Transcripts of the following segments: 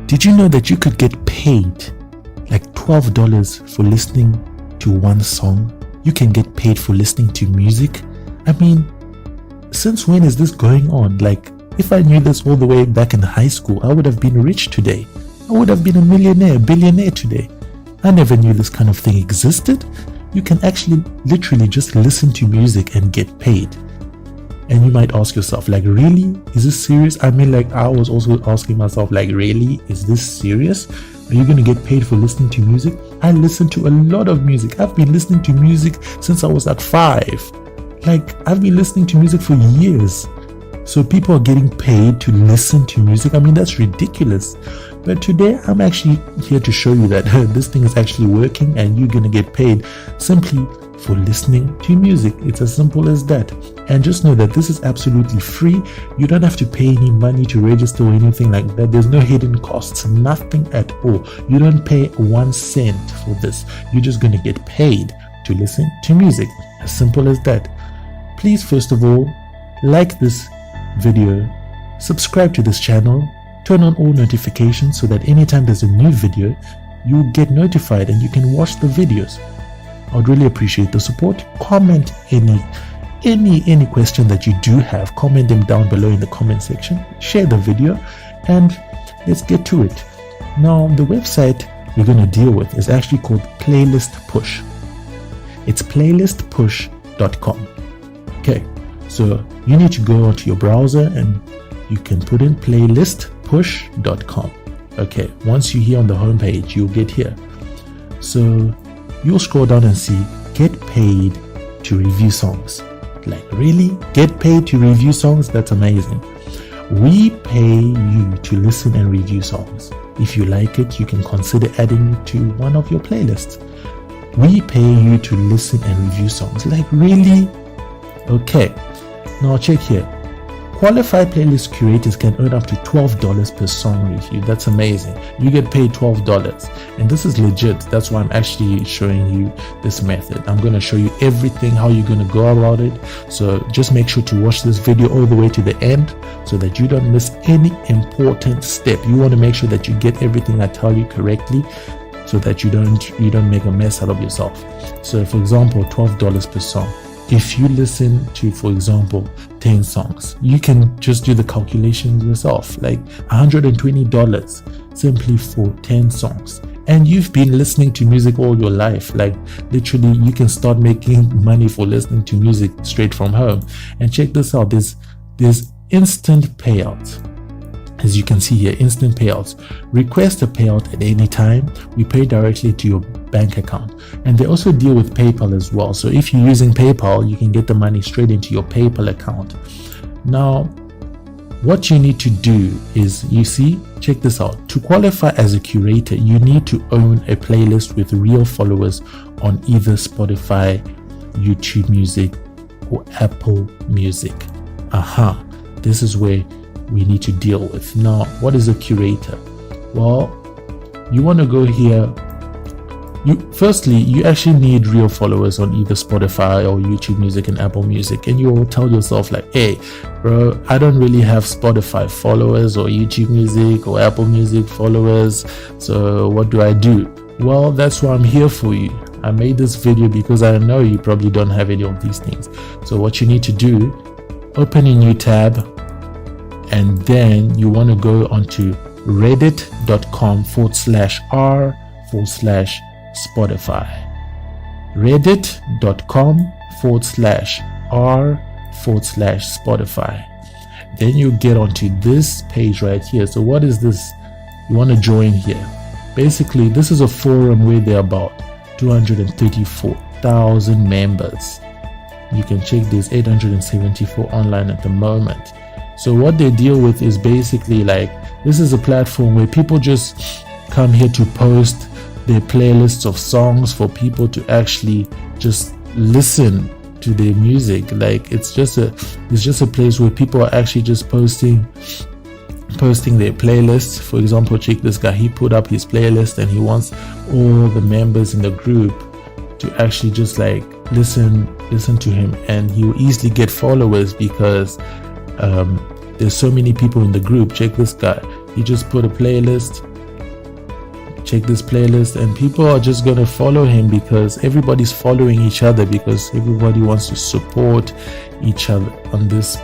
Did you know that you could get paid like $12 for listening to one song? You can get paid for listening to music. I mean, since when is this going on? Like, if I knew this all the way back in high school, I would have been rich today. I would have been a millionaire, billionaire today. I never knew this kind of thing existed. You can actually literally just listen to music and get paid. And you might ask yourself, like, really? Is this serious? I mean, like, I was also asking myself, like, really? Is this serious? Are you going to get paid for listening to music? I listen to a lot of music. I've been listening to music since I was at 5. Like, I've been listening to music for years. So people are getting paid to listen to music. I mean, that's ridiculous. But today, I'm actually here to show you that this thing is actually working and you're going to get paid simply for listening to music. It's as simple as that. And just know that this is absolutely free. You don't have to pay any money to register or anything like that. There's no hidden costs, nothing at all. You don't pay 1 cent for this. You're just going to get paid to listen to music. As simple as that. Please, first of all, like this video, subscribe to this channel, turn on all notifications so that anytime there's a new video, you get notified and you can watch the videos. I would really appreciate the support. Comment any question that you do have. Comment them down below in the comment section. Share the video and let's get to it. Now, the website we're going to deal with is actually called Playlist Push. It's playlistpush.com. Okay, so you need to go onto your browser and you can put in playlistpush.com. Okay, once you're here on the homepage, you'll get here. So you'll scroll down and see get paid to review songs. Like, really? Get paid to review songs? That's amazing. We pay you to listen and review songs. If you like it, you can consider adding it to one of your playlists. We pay you to listen and review songs. Like, really? Okay, now check here. Qualified playlist curators can earn up to $12 per song review. That's amazing. You get paid $12, and this is legit. That's why I'm actually showing you this method. I'm going to show you everything, how you're going to go about it. So just make sure to watch this video all the way to the end so that you don't miss any important step. You want to make sure that you get everything I tell you correctly so that you don't make a mess out of yourself. So for example, $12 per song. If you listen to, for example, 10 songs, you can just do the calculations yourself, like $120 simply for 10 songs. And you've been listening to music all your life. Like, literally, you can start making money for listening to music straight from home. And check this out, there's instant payouts. As you can see here, instant payouts. Request a payout at any time. We pay directly to your bank account. And they also deal with PayPal as well. So if you're using PayPal, you can get the money straight into your PayPal account. Now, what you need to do is, you see, check this out. To qualify as a curator, you need to own a playlist with real followers on either Spotify, YouTube Music, or Apple Music. This is where we need to deal with. Now, what is a curator? Well, you want to go here. Firstly, you actually need real followers on either Spotify or YouTube Music and Apple Music, and you will tell yourself like, hey bro, I don't really have Spotify followers or YouTube Music or Apple Music followers, so what do I do? Well, that's why I'm here for you. I made this video because I know you probably don't have any of these things. So what you need to do, open a new tab, and then you want to go onto reddit.com/r/Spotify. reddit.com/r/Spotify. Then you get onto this page right here. So what is this? You want to join here. Basically, this is a forum where there are about 234,000 members. You can check there's 874 online at the moment. So what they deal with is basically like, this is a platform where people just come here to post their playlists of songs for people to actually just listen to their music. Like, it's just a place where people are actually just posting their playlists. For example, check this guy, he put up his playlist and he wants all the members in the group to actually just like listen to him, and he will easily get followers because there's so many people in the group. Check this guy, he just put a playlist check this playlist, and people are just going to follow him because everybody's following each other, because everybody wants to support each other on this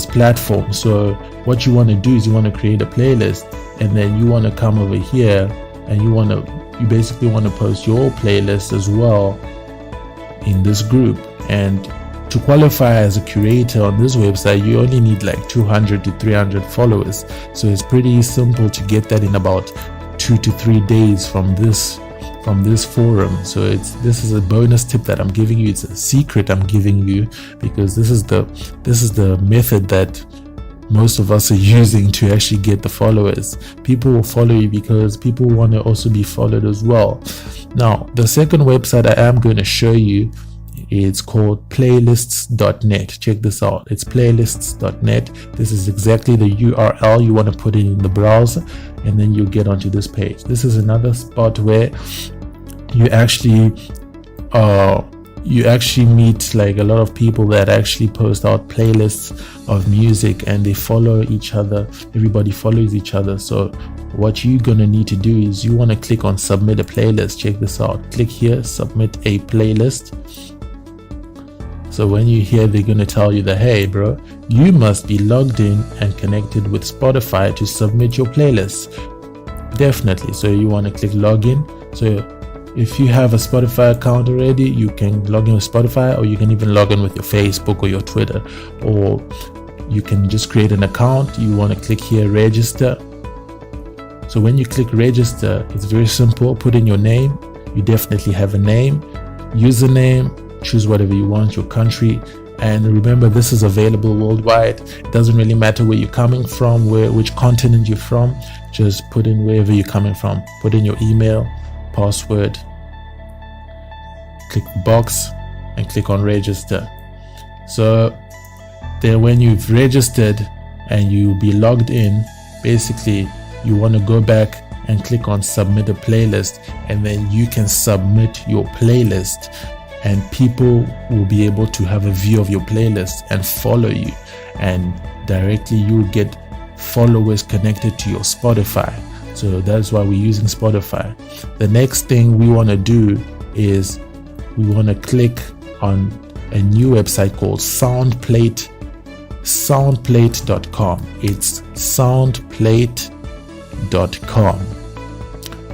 platform. So what you want to do is you want to create a playlist, and then you want to come over here and you basically want to post your playlist as well in this group. And to qualify as a curator on this website, you only need like 200 to 300 followers. So it's pretty simple to get that in about 2 to 3 days from this forum. So this is a bonus tip that I'm giving you. It's a secret I'm giving you, because this is the method that most of us are using to actually get the followers. People will follow you because people want to also be followed as well. Now, the second website I am going to show you, it's called playlists.net. Check this out. It's playlists.net. This is exactly the URL you want to put in the browser, and then you get onto this page. This is another spot where you actually meet like a lot of people that actually post out playlists of music, and they follow each other. Everybody follows each other. So what you're gonna need to do is you want to click on submit a playlist. Check this out. Click here, submit a playlist. So when you hear, they're going to tell you that, hey bro, you must be logged in and connected with Spotify to submit your playlist. Definitely. So you want to click login. So if you have a Spotify account already, you can log in with Spotify, or you can even log in with your Facebook or your Twitter, or you can just create an account. You want to click here, register. So when you click register, it's very simple. Put in your name. You definitely have a name, username, choose whatever you want, your country, and remember, this is available worldwide. It doesn't really matter where you're coming from, which continent you're from. Just put in wherever you're coming from. Put in your email, password, click the box, and click on register. So then when you've registered and you'll be logged in, basically you want to go back and click on submit a playlist, and then you can submit your playlist, and people will be able to have a view of your playlist and follow you, and directly you'll get followers connected to your Spotify. So that's why we're using Spotify. The next thing we want to do is we want to click on a new website called soundplate.com. It's soundplate.com.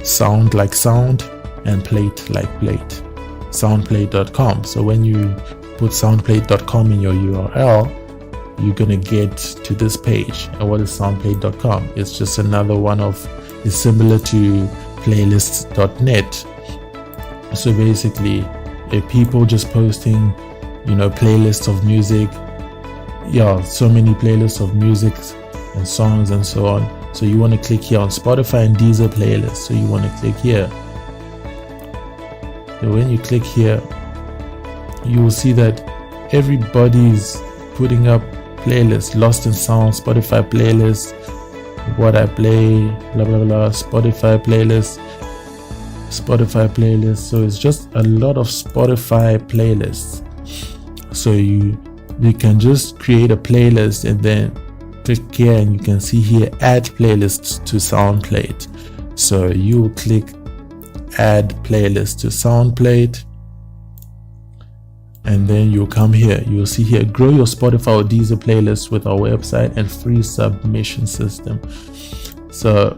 Sound like sound and plate like plate. Soundplate.com. So when you put soundplate.com in your URL, you're gonna get to this page. And what is soundplate.com? It's just another one of, it's similar to playlists.net. So basically, people just posting, playlists of music. Yeah, so many playlists of music and songs and so on. So you want to click here on Spotify and Deezer playlists. So you want to click here. So when you click here, you will see that everybody's putting up playlists. Lost in Sound, Spotify playlist, What I Play, blah blah blah, Spotify playlist. So it's just a lot of Spotify playlists. So you can just create a playlist and then click here, and you can see here add playlists to SoundPlate. So you click add playlist to SoundPlate, and then you'll come here. You'll see here grow your Spotify or Deezer playlist with our website and free submission system. So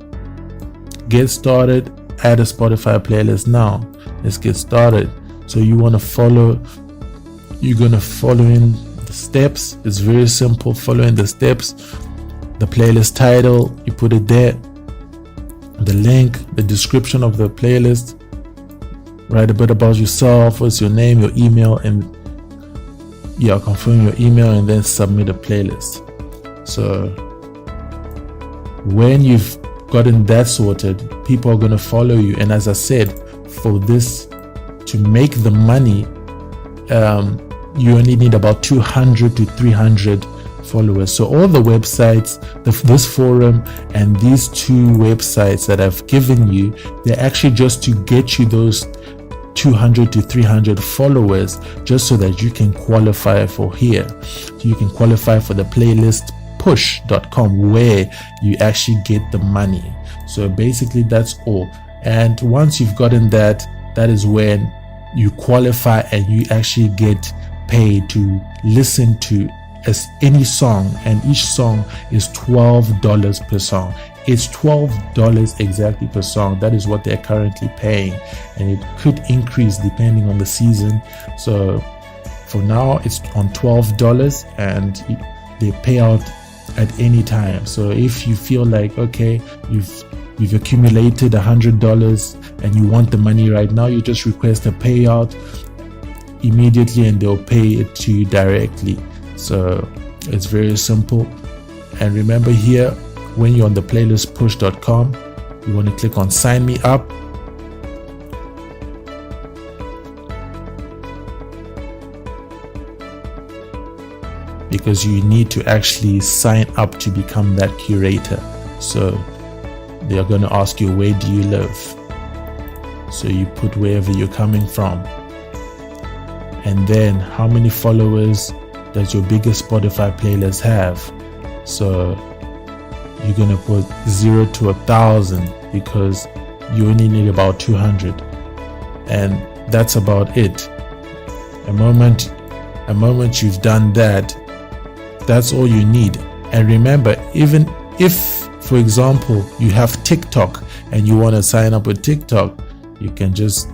get started, add a Spotify playlist now. Let's get started. So you're gonna follow in the steps. It's very simple. Following the steps. The playlist title, you put it there. The link, the description of the playlist. Write a bit about yourself. What's your name, your email, and confirm your email, and then submit a playlist. So when you've gotten that sorted, people are going to follow you. And as I said, for this to make the money, you only need about 200 to 300 followers. So all the websites, this forum and these two websites that I've given you, they're actually just to get you those 200 to 300 followers, just so that you can qualify for here. You can qualify for the playlistpush.com, where you actually get the money. So basically that's all. And once you've gotten that, that is when you qualify and you actually get paid to listen to any song, and each song is $12 per song. It's $12 exactly per song. That is what they're currently paying, and it could increase depending on the season. So for now it's on $12, and they pay out at any time. So if you feel like, okay, you've accumulated $100 and you want the money right now, you just request a payout immediately and they'll pay it to you directly. So it's very simple. And remember, here when you're on the playlistpush.com, you want to click on sign me up. Because you need to actually sign up to become that curator. So they are going to ask you, where do you live? So you put wherever you're coming from. And then how many followers does your biggest Spotify playlist have? So you're going to put 0 to 1,000 because you only need about 200. And that's about it. A moment you've done that, that's all you need. And remember, even if, for example, you have TikTok and you want to sign up with TikTok, you can just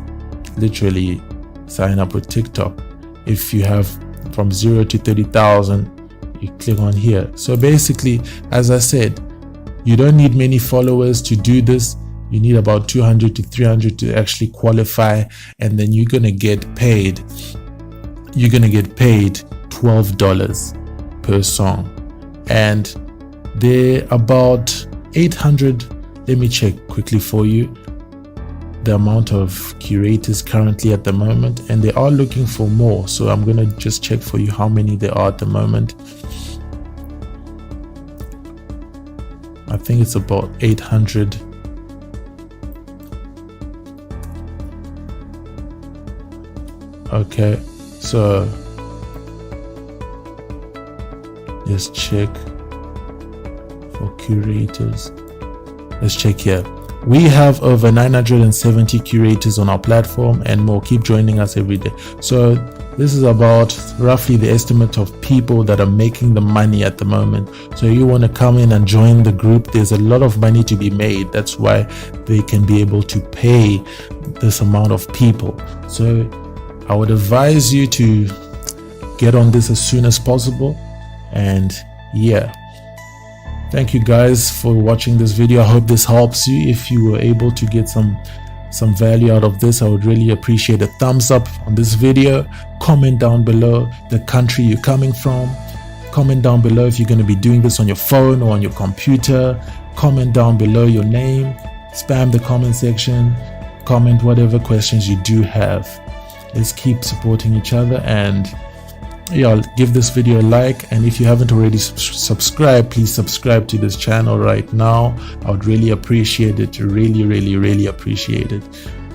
literally sign up with TikTok. If you have from 0 to 30,000, you click on here. So basically, as I said, you don't need many followers to do this. You need about 200 to 300 to actually qualify, and then you're gonna get paid. You're gonna get paid $12 per song, and they're about 800. Let me check quickly for you the amount of curators currently at the moment, and they are looking for more. So I'm gonna just check for you how many there are at the moment. I think it's about 800. Okay, so let's check for curators. Let's check here. We have over 970 curators on our platform and more. Keep joining us every day. So this is about roughly the estimate of people that are making the money at the moment. So you want to come in and join the group. There's a lot of money to be made. That's why they can be able to pay this amount of people. So I would advise you to get on this as soon as possible. And yeah, thank you guys for watching this video. I hope this helps you. If you were able to get some value out of this, I would really appreciate a thumbs up on this video. Comment down below the country you're coming from. Comment down below if you're going to be doing this on your phone or on your computer. Comment down below your name. Spam the comment section. Comment whatever questions you do have. Let's keep supporting each other, and yeah, give this video a like. And if you haven't already subscribed, please subscribe to this channel right now. I would really appreciate it. Really appreciate it.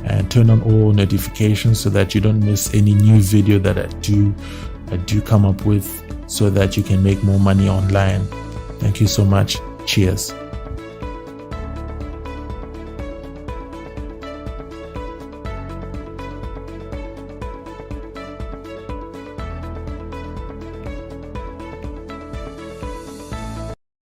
And turn on all notifications so that you don't miss any new video that I do come up with, so that you can make more money online. Thank you so much. Cheers.